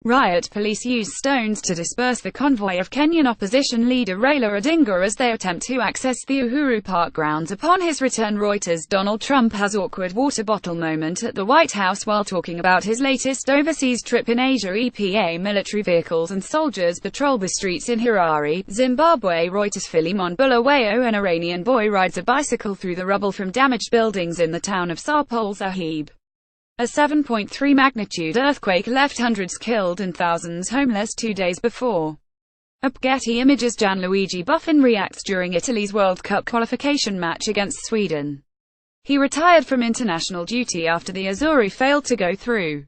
Riot police used stones to disperse the convoy of Kenyan opposition leader Raila Odinga as they attempt to access the Uhuru Park grounds upon his return. Reuters. Donald Trump has awkward water bottle moment at the White House while talking about his latest overseas trip in Asia. EPA military vehicles and soldiers patrol the streets in Harare, Zimbabwe. Reuters. Philemon Bulawayo, an Iranian boy, rides a bicycle through the rubble from damaged buildings in the town of Sarpol Sahib. A 7.3 magnitude earthquake left hundreds killed and thousands homeless 2 days before. Getty Images. Gianluigi Buffon reacts during Italy's World Cup qualification match against Sweden. He retired from international duty after the Azzurri failed to go through.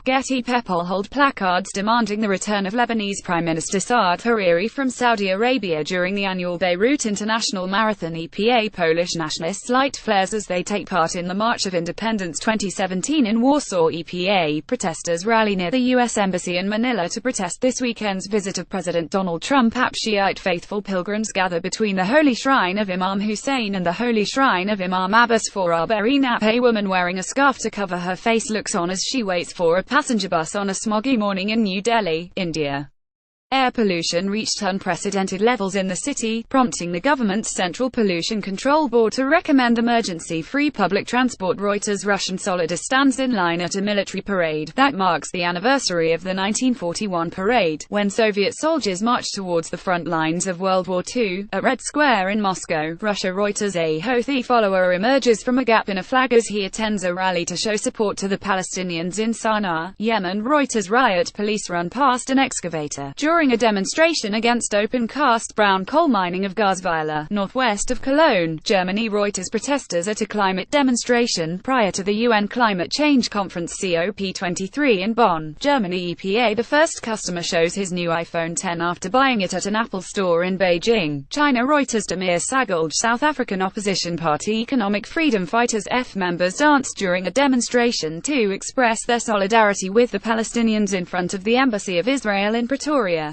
Getty. People hold placards demanding the return of Lebanese Prime Minister Saad Hariri from Saudi Arabia during the annual Beirut International Marathon. EPA Polish nationalists light flares as they take part in the March of Independence 2017 in Warsaw. EPA protesters rally near the U.S. Embassy in Manila to protest this weekend's visit of President Donald Trump. Shiite faithful pilgrims gather between the Holy Shrine of Imam Hussein and the Holy Shrine of Imam Abbas for Arba'een. A woman wearing a scarf to cover her face looks on as she waits for a passenger bus on a smoggy morning in New Delhi, India. Air pollution reached unprecedented levels in the city, prompting the government's Central Pollution Control Board to recommend emergency-free public transport. Reuters. Russian soldier stands in line at a military parade that marks the anniversary of the 1941 parade, when Soviet soldiers marched towards the front lines of World War II, at Red Square in Moscow, Russia. Reuters. A Houthi follower emerges from a gap in a flag as he attends a rally to show support to the Palestinians in Sana'a, Yemen. Reuters. Riot police run past an excavator during a demonstration against open-cast brown coal mining of Garzweiler, northwest of Cologne, Germany. Reuters. Protesters at a climate demonstration prior to the UN Climate Change Conference COP23 in Bonn, Germany. EPA. The first customer shows his new iPhone X after buying it at an Apple store in Beijing, China. Reuters. Damir Sagulj, South African opposition party Economic Freedom Fighters F members danced during a demonstration to express their solidarity with the Palestinians in front of the Embassy of Israel in Pretoria.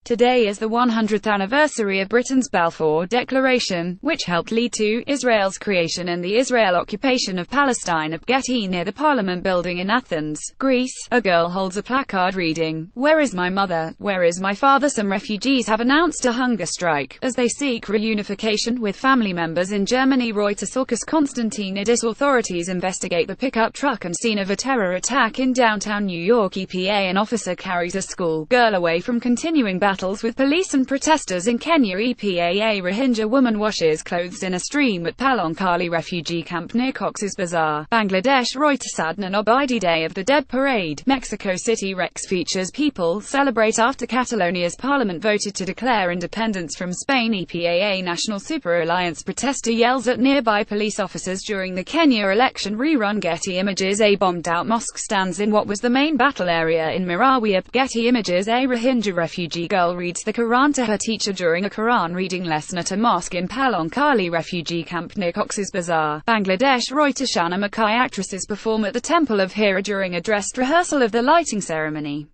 Today is the 100th anniversary of Britain's Balfour Declaration, which helped lead to Israel's creation and the Israel occupation of Palestine. Getty. Near the Parliament building in Athens, Greece, a girl holds a placard reading, "Where is my mother? Where is my father?" Some refugees have announced a hunger strike, as they seek reunification with family members in Germany. Reuters. Konstantinidis. Authorities investigate the pickup truck and scene of a terror attack in downtown New York. EPA. An officer carries a school girl away from continuing battles with police and protesters in Kenya. EPA. A Rohingya woman washes clothes in a stream at Palonkali refugee camp near Cox's Bazar, Bangladesh. Reuters. Adnan Obaidi Day of the Dead Parade, Mexico City. Rex features people celebrate after Catalonia's parliament voted to declare independence from Spain. EPA. A National Super Alliance protester yells at nearby police officers during the Kenya election rerun. Getty Images. A bombed-out mosque stands in what was the main battle area in Marawi. Getty Images. A Rohingya refugee girl reads the Quran to her teacher during a Quran reading lesson at a mosque in Palonkali refugee camp near Cox's Bazar, Bangladesh. Reuters. Shana Mackay. Actresses perform at the Temple of Hera during a dressed rehearsal of the lighting ceremony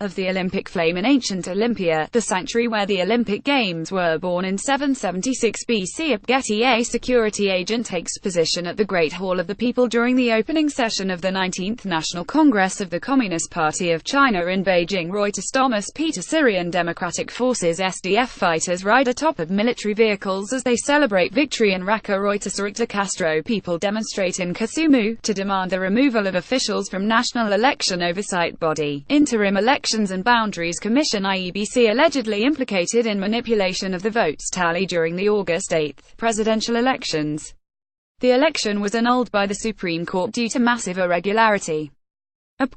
of the Olympic flame in ancient Olympia, the sanctuary where the Olympic Games were born in 776 BC. Getty. A security agent takes position at the Great Hall of the People during the opening session of the 19th National Congress of the Communist Party of China in Beijing. Reuters. Thomas Peter. Syrian Democratic Forces SDF fighters ride atop of military vehicles as they celebrate victory in Raqqa. Reuters. Rita Castro. People demonstrate in Kisumu to demand the removal of officials from National Election Oversight Body, Interim Elections and Boundaries Commission IEBC, allegedly implicated in manipulation of the votes tally during the August 8 presidential elections. The election was annulled by the Supreme Court due to massive irregularity.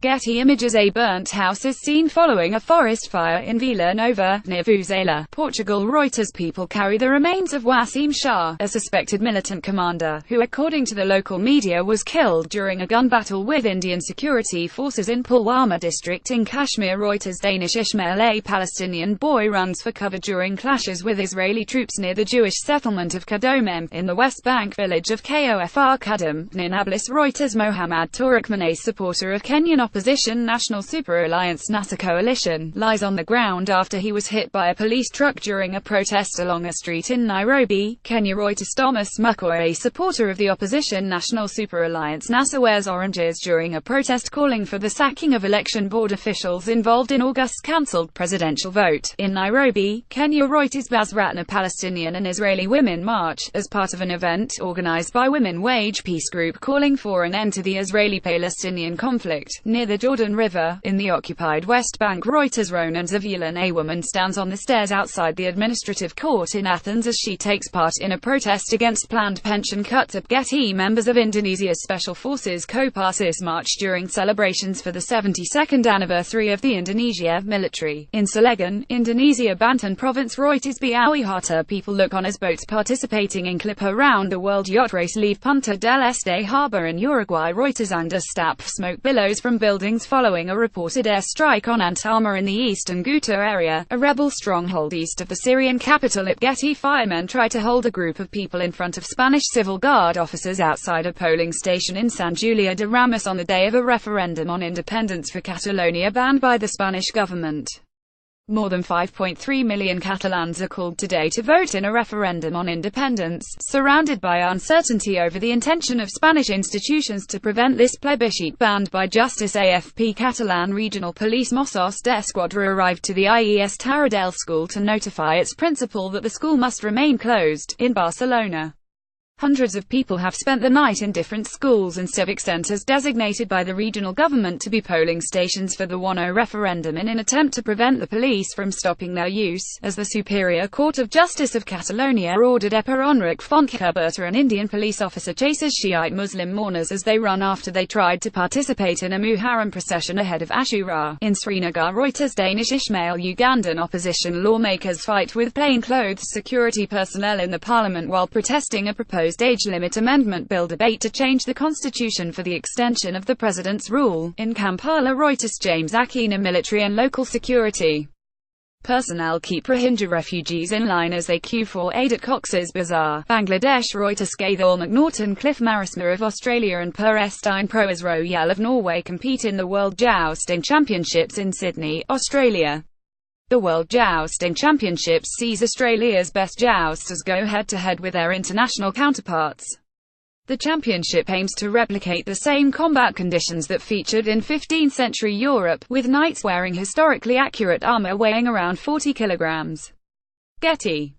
Getty Images. A burnt house is seen following a forest fire in Vila Nova, near Vuvuzela, Portugal. Reuters. People carry the remains of Wasim Shah, a suspected militant commander, who according to the local media was killed during a gun battle with Indian security forces in Pulwama district in Kashmir. Reuters. Danish Ishmael. A Palestinian boy runs for cover during clashes with Israeli troops near the Jewish settlement of Kadomem, in the West Bank village of Kofr Kadam, near Nablus. Reuters. Mohammad Tourakman. A supporter of Kenya Kenyan opposition National Super Alliance NASA coalition, lies on the ground after he was hit by a police truck during a protest along a street in Nairobi, Kenya. Reuters. Thomas Mucko, a supporter of the opposition National Super Alliance NASA, wears oranges during a protest calling for the sacking of election board officials involved in August's cancelled presidential vote in Nairobi, Kenya. Reuters. Basratna. Palestinian and Israeli women march, as part of an event organized by Women Wage Peace Group calling for an end to the Israeli-Palestinian conflict, near the Jordan River, in the occupied West Bank. Reuters. Ronan Zavulan, a woman stands on the stairs outside the administrative court in Athens as she takes part in a protest against planned pension cuts at Getty. Members of Indonesia's Special Forces Kopassus marched during celebrations for the 72nd anniversary of the Indonesia military in Cilegon, Indonesia. Banten Province. Reuters. Biawi Hatta. People look on as boats participating in Clip around the world yacht race leave Punta del Este harbor in Uruguay. Reuters. Stap. Smoke billows from buildings following a reported airstrike on Antama in the eastern Ghouta area, a rebel stronghold east of the Syrian capital. At Getty, firemen try to hold a group of people in front of Spanish Civil Guard officers outside a polling station in San Julia de Ramos on the day of a referendum on independence for Catalonia banned by the Spanish government. More than 5.3 million Catalans are called today to vote in a referendum on independence, surrounded by uncertainty over the intention of Spanish institutions to prevent this plebiscite. Banned by justice. AFP. Catalan Regional Police Mossos d'Esquadra arrived to the IES Taradell school to notify its principal that the school must remain closed, in Barcelona. Hundreds of people have spent the night in different schools and civic centres designated by the regional government to be polling stations for the 1-0 referendum in an attempt to prevent the police from stopping their use, as the Superior Court of Justice of Catalonia ordered Epa Enric Fontcuberta, an Indian police officer, chases Shiite Muslim mourners as they run after they tried to participate in a Muharram procession ahead of Ashura. In Srinagar. Reuters. Danish Ismail. Ugandan opposition lawmakers fight with plainclothes security personnel in the parliament while protesting a proposed age limit amendment bill debate to change the constitution for the extension of the president's rule. In Kampala. Reuters. James Akina. Military and local security personnel keep Rohingya refugees in line as they queue for aid at Cox's Bazar, Bangladesh. Reuters. Gaithal McNaughton. Cliff Marisma of Australia and Per Estine Proas Royal of Norway compete in the World Jousting Championships in Sydney, Australia. The World Jousting Championships sees Australia's best jousters go head-to-head with their international counterparts. The championship aims to replicate the same combat conditions that featured in 15th-century Europe, with knights wearing historically accurate armor weighing around 40 kilograms. Getty.